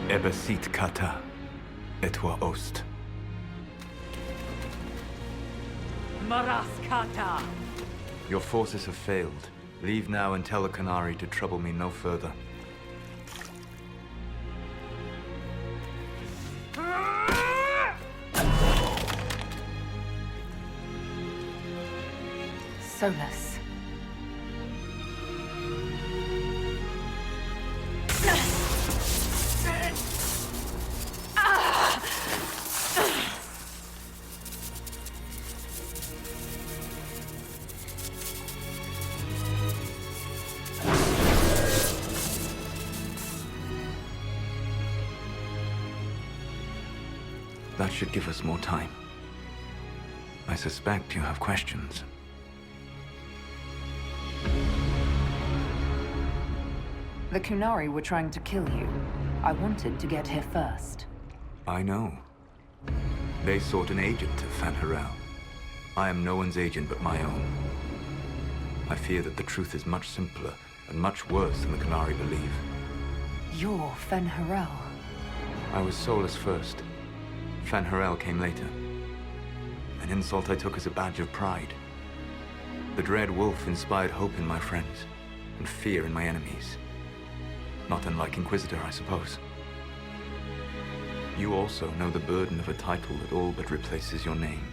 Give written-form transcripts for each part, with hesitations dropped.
Ebesit kata, etwa ost. Maraskata! Your forces have failed. Leave now and tell the Canary to trouble me no further. Solus. That should give us more time. I suspect you have questions. The Kunari were trying to kill you. I wanted to get here first. I know. They sought an agent to Fan Harel. I am no one's agent but my own. I fear that the truth is much simpler and much worse than the Canary believe. You're Fen Harel. I was Solus first. Fan Harel came later. An insult I took as a badge of pride. The Dread Wolf inspired hope in my friends, and fear in my enemies. Not unlike Inquisitor, I suppose. You also know the burden of a title that all but replaces your name.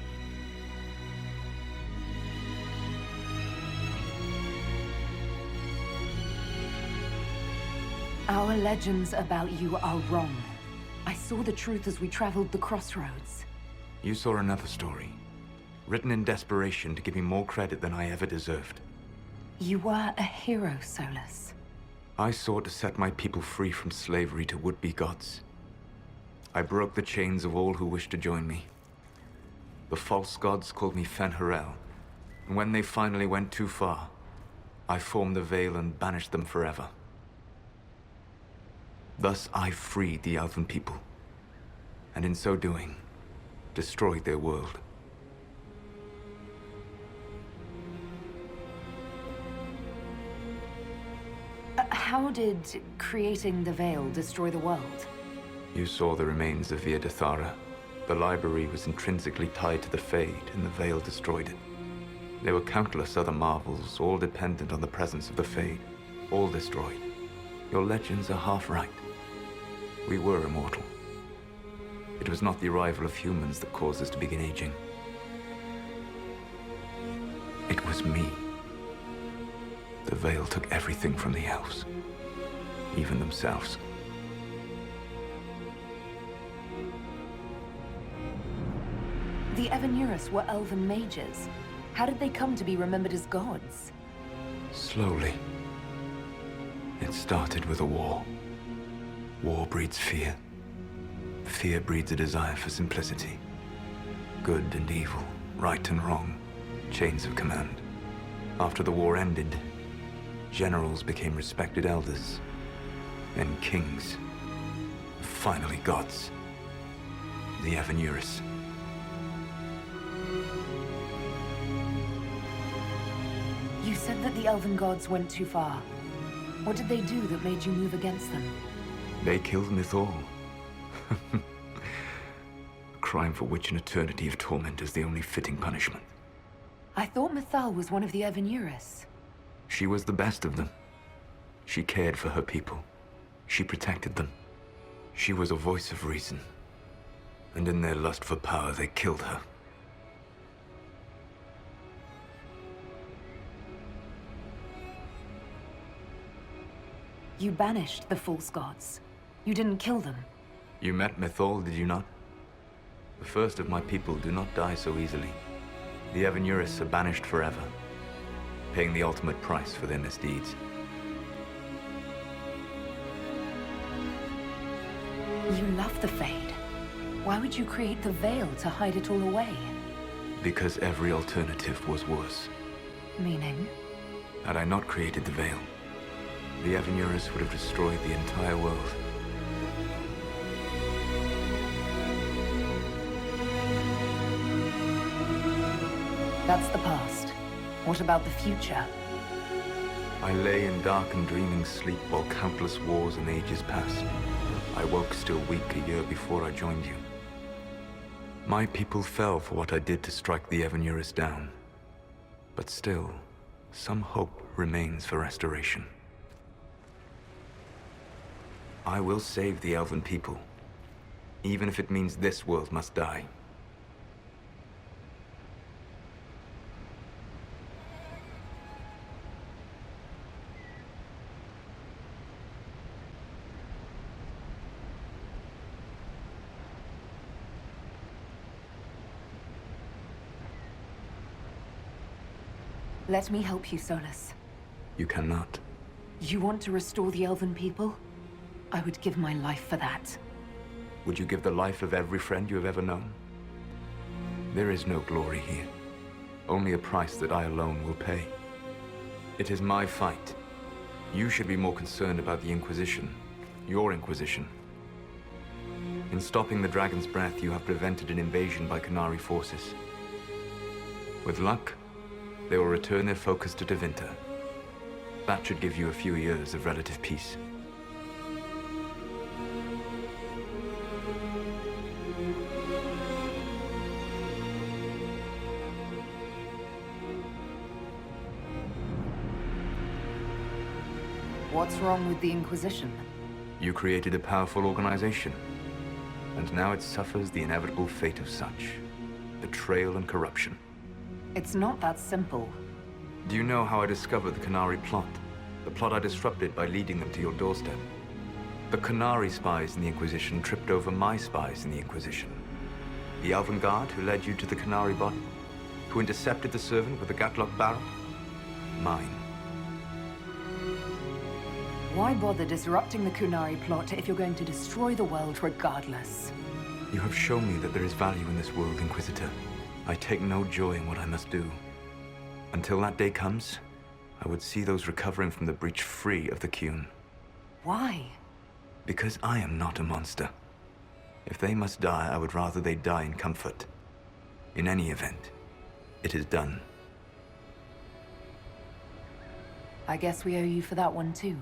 Our legends about you are wrong. I saw the truth as we traveled the crossroads. You saw another story, written in desperation to give me more credit than I ever deserved. You were a hero, Solus. I sought to set my people free from slavery to would-be gods. I broke the chains of all who wished to join me. The false gods called me Fen Harel, and when they finally went too far, I formed the Veil and banished them forever. Thus I freed the Elven people, and in so doing, destroyed their world. How did creating the Veil destroy the world? You saw the remains of Via de Thara. The library was intrinsically tied to the Fade, and the Veil destroyed it. There were countless other marvels, all dependent on the presence of the Fade, all destroyed. Your legends are half right. We were immortal. It was not the arrival of humans that caused us to begin aging. It was me. The Veil took everything from the elves, even themselves. The Evanurus were elven mages. How did they come to be remembered as gods? Slowly. It started with a war. War breeds fear. Fear breeds a desire for simplicity. Good and evil, right and wrong, chains of command. After the war ended, generals became respected elders, then kings, finally gods. The Evanurus. You said that the elven gods went too far. What did they do that made you move against them? They killed Mythal. A crime for which an eternity of torment is the only fitting punishment. I thought Mythal was one of the Evanurus. She was the best of them. She cared for her people. She protected them. She was a voice of reason. And in their lust for power, they killed her. You banished the false gods. You didn't kill them. You met Mythal, did you not? The first of my people do not die so easily. The Evanurus are banished forever, paying the ultimate price for their misdeeds. You love the Fade. Why would you create the Veil to hide it all away? Because every alternative was worse. Meaning? Had I not created the Veil, the Evanurus would have destroyed the entire world. That's the past. What about the future? I lay in dark and dreaming sleep while countless wars and ages passed. I woke still weak a year before I joined you. My people fell for what I did to strike the Evanurus down. But still, some hope remains for restoration. I will save the Elven people, even if it means this world must die. Let me help you, Solus. You cannot. You want to restore the Elven people? I would give my life for that. Would you give the life of every friend you have ever known? There is no glory here. Only a price that I alone will pay. It is my fight. You should be more concerned about the Inquisition. Your Inquisition. In stopping the Dragon's Breath, you have prevented an invasion by Qunari forces. With luck, they will return their focus to Tevinter. That should give you a few years of relative peace. What's wrong with the Inquisition? You created a powerful organization, and now it suffers the inevitable fate of such. Betrayal and corruption. It's not that simple. Do you know how I discovered the Qunari plot? The plot I disrupted by leading them to your doorstep. The Qunari spies in the Inquisition tripped over my spies in the Inquisition. The Elven Guard who led you to the Qunari body? Who intercepted the servant with the Gatlock barrel? Mine. Why bother disrupting the Qunari plot if you're going to destroy the world regardless? You have shown me that there is value in this world, Inquisitor. I take no joy in what I must do. Until that day comes, I would see those recovering from the breach free of the Qun. Why? Because I am not a monster. If they must die, I would rather they die in comfort. In any event, it is done. I guess we owe you for that one too.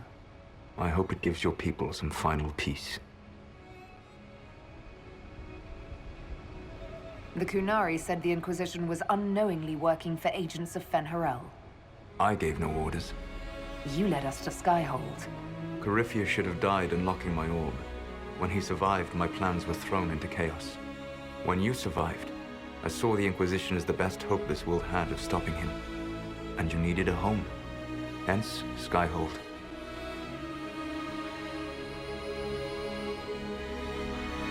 I hope it gives your people some final peace. The Qunari said the Inquisition was unknowingly working for agents of Fen'Harel. I gave no orders. You led us to Skyhold. Corypheus should have died unlocking my orb. When he survived, my plans were thrown into chaos. When you survived, I saw the Inquisition as the best hope this world had of stopping him. And you needed a home. Hence, Skyhold.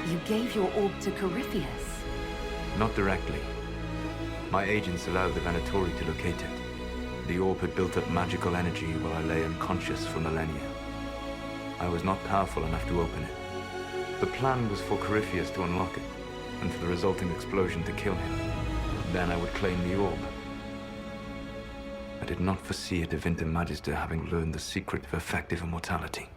You gave your orb to Corypheus? Not directly. My agents allowed the Venatori to locate it. The orb had built up magical energy while I lay unconscious for millennia. I was not powerful enough to open it. The plan was for Corypheus to unlock it, and for the resulting explosion to kill him. Then I would claim the orb. I did not foresee a Tevinter Magister having learned the secret of effective immortality.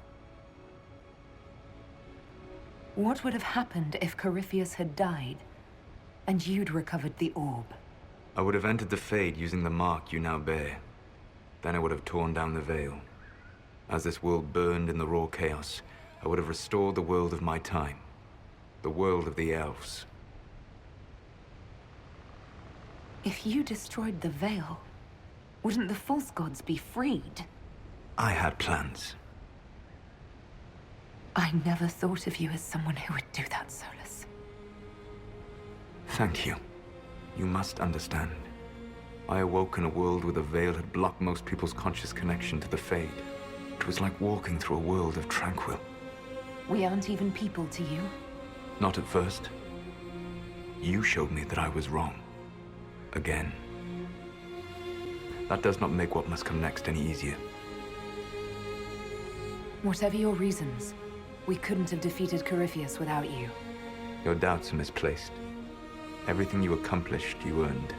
What would have happened if Corypheus had died, and you'd recovered the orb? I would have entered the Fade using the mark you now bear. Then I would have torn down the veil. As this world burned in the raw chaos, I would have restored the world of my time. The world of the elves. If you destroyed the veil, wouldn't the false gods be freed? I had plans. I never thought of you as someone who would do that, Solus. Thank you. You must understand. I awoke in a world where the veil had blocked most people's conscious connection to the Fade. It was like walking through a world of tranquil. We aren't even people to you. Not at first. You showed me that I was wrong. Again. That does not make what must come next any easier. Whatever your reasons, we couldn't have defeated Corypheus without you. Your doubts are misplaced. Everything you accomplished, you earned.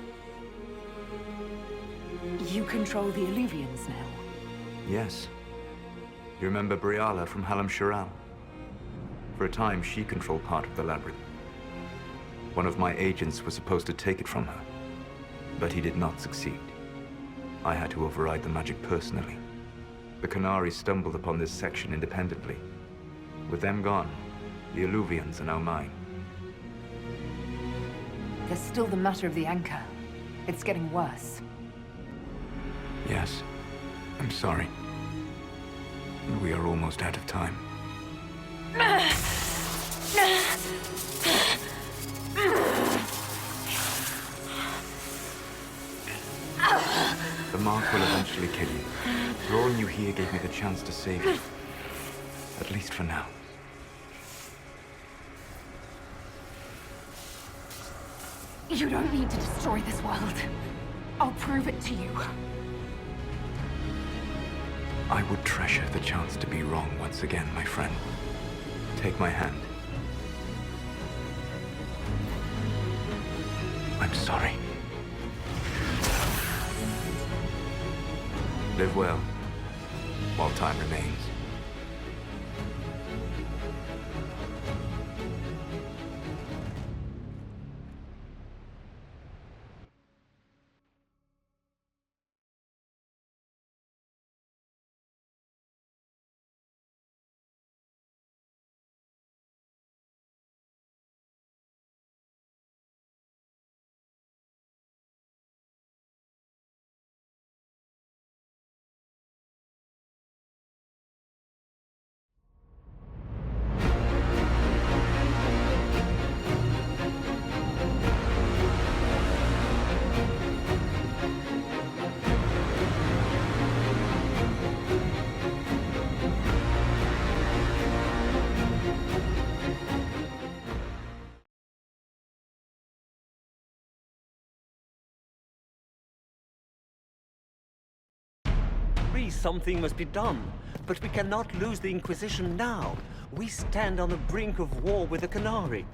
You control the Illuvians now? Yes. You remember Briala from Halam Shiral? For a time, she controlled part of the labyrinth. One of my agents was supposed to take it from her, but he did not succeed. I had to override the magic personally. The Qunari stumbled upon this section independently. With them gone, the Illuvians are now mine. There's still the matter of the anchor. It's getting worse. Yes. I'm sorry. We are almost out of time. The mark will eventually kill you. Drawing you here gave me the chance to save you. At least for now. You don't need to destroy this world. I'll prove it to you. I would treasure the chance to be wrong once again, my friend. Take my hand. I'm sorry. Live well, while time remains. Something must be done, but we cannot lose the Inquisition now. We stand on the brink of war with the Qunari.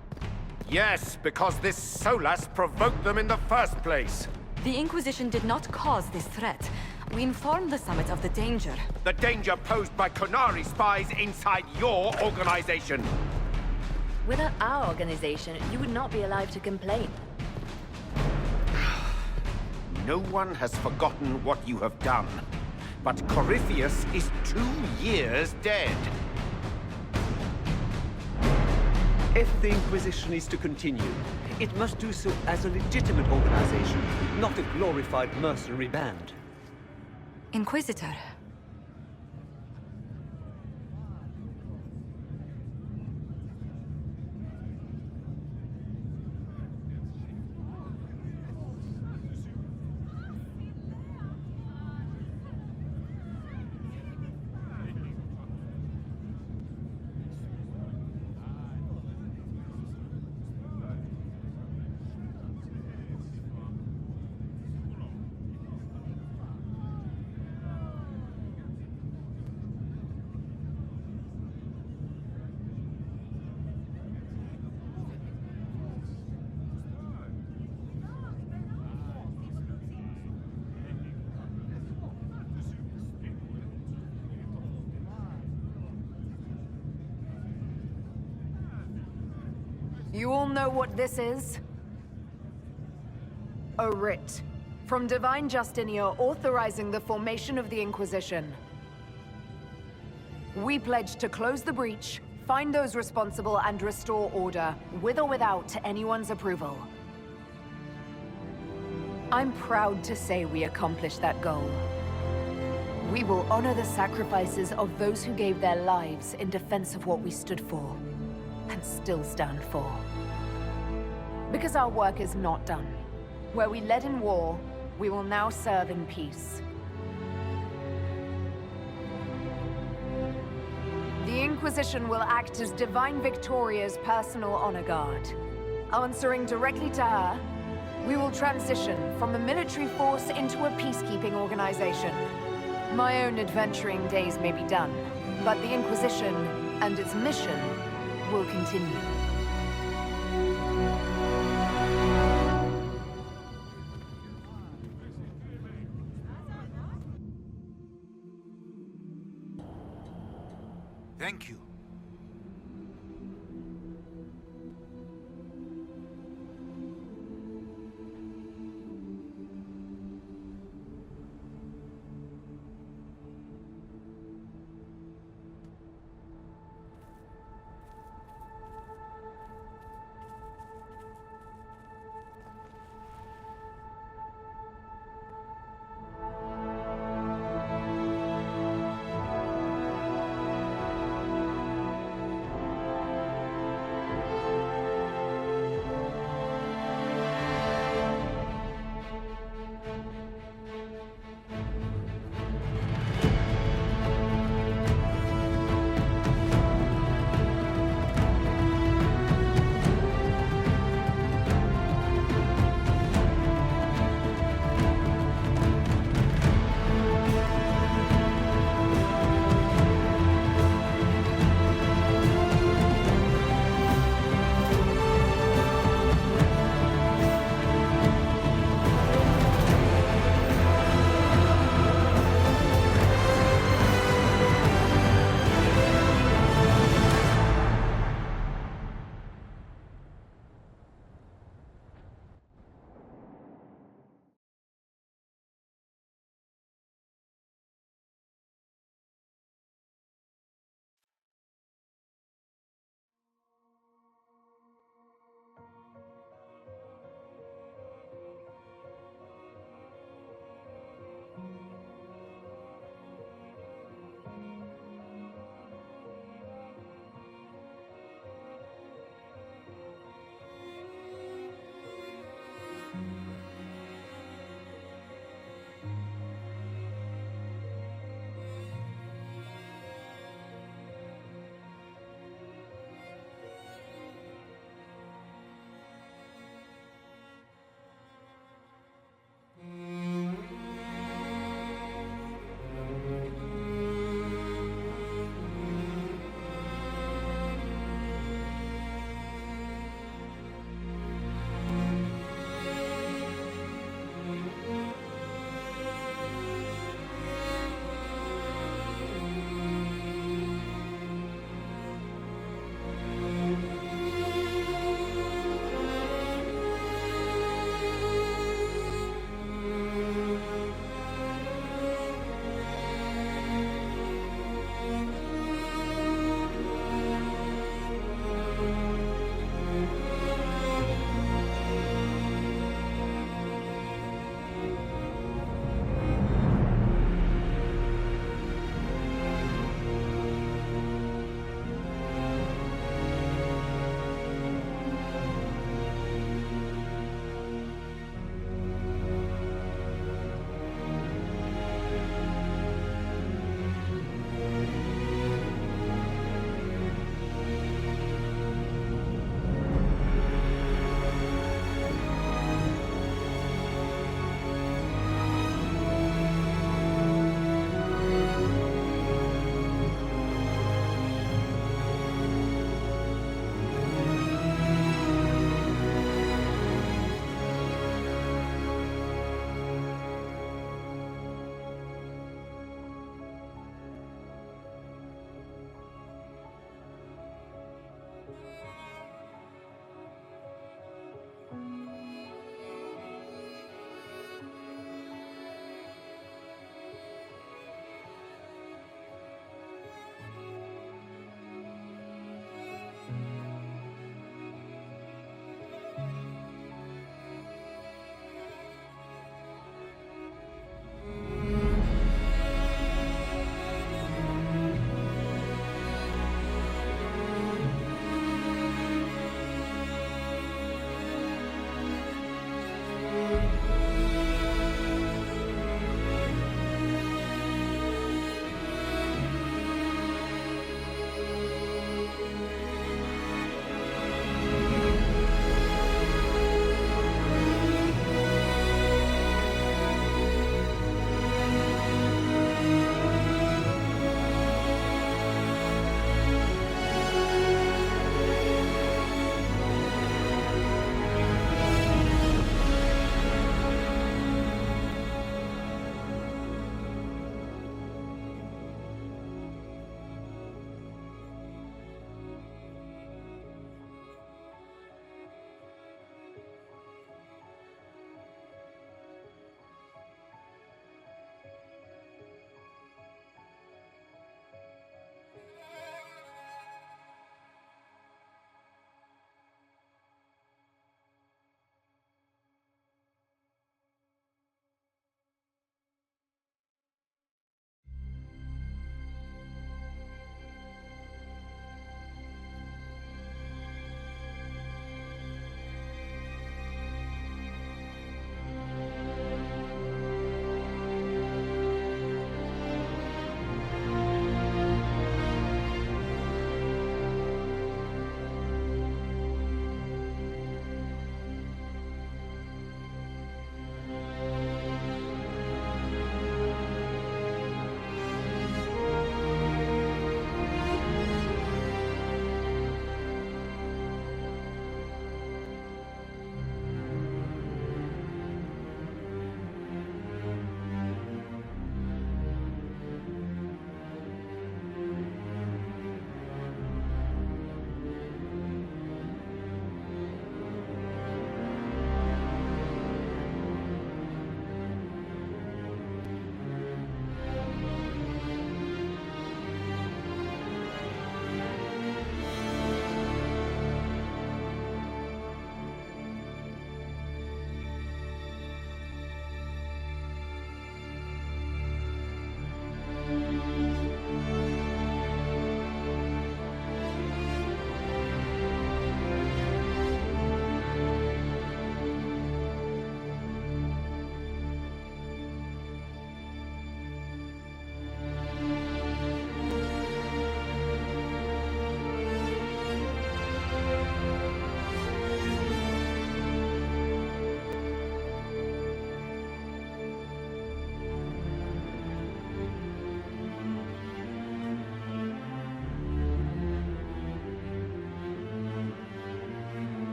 Yes, because this Solas provoked them in the first place. The Inquisition did not cause this threat. We informed the Summit of the danger. The danger posed by Qunari spies inside your organization. Without our organization, you would not be alive to complain. No one has forgotten what you have done. But Corypheus is 2 years dead. If the Inquisition is to continue, it must do so as a legitimate organization, not a glorified mercenary band. Inquisitor. You all know what this is? A writ from Divine Justinia authorizing the formation of the Inquisition. We pledge to close the breach, find those responsible, and restore order, with or without anyone's approval. I'm proud to say we accomplished that goal. We will honor the sacrifices of those who gave their lives in defense of what we stood for, and still stand for. Because our work is not done. Where we led in war, we will now serve in peace. The Inquisition will act as Divine Victoria's personal honor guard. Answering directly to her, we will transition from a military force into a peacekeeping organization. My own adventuring days may be done, but the Inquisition and its mission will continue.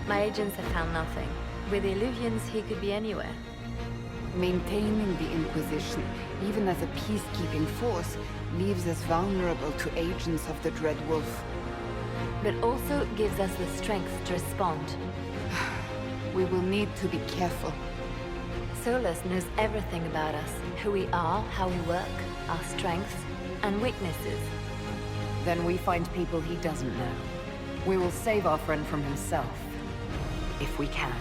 My agents have found nothing. With the Illuvians, he could be anywhere. Maintaining the Inquisition, even as a peacekeeping force, leaves us vulnerable to agents of the Dread Wolf. But also gives us the strength to respond. We will need to be careful. Solus knows everything about us. Who we are, how we work, our strengths and weaknesses. Then we find people he doesn't know. We will save our friend from himself. If we can.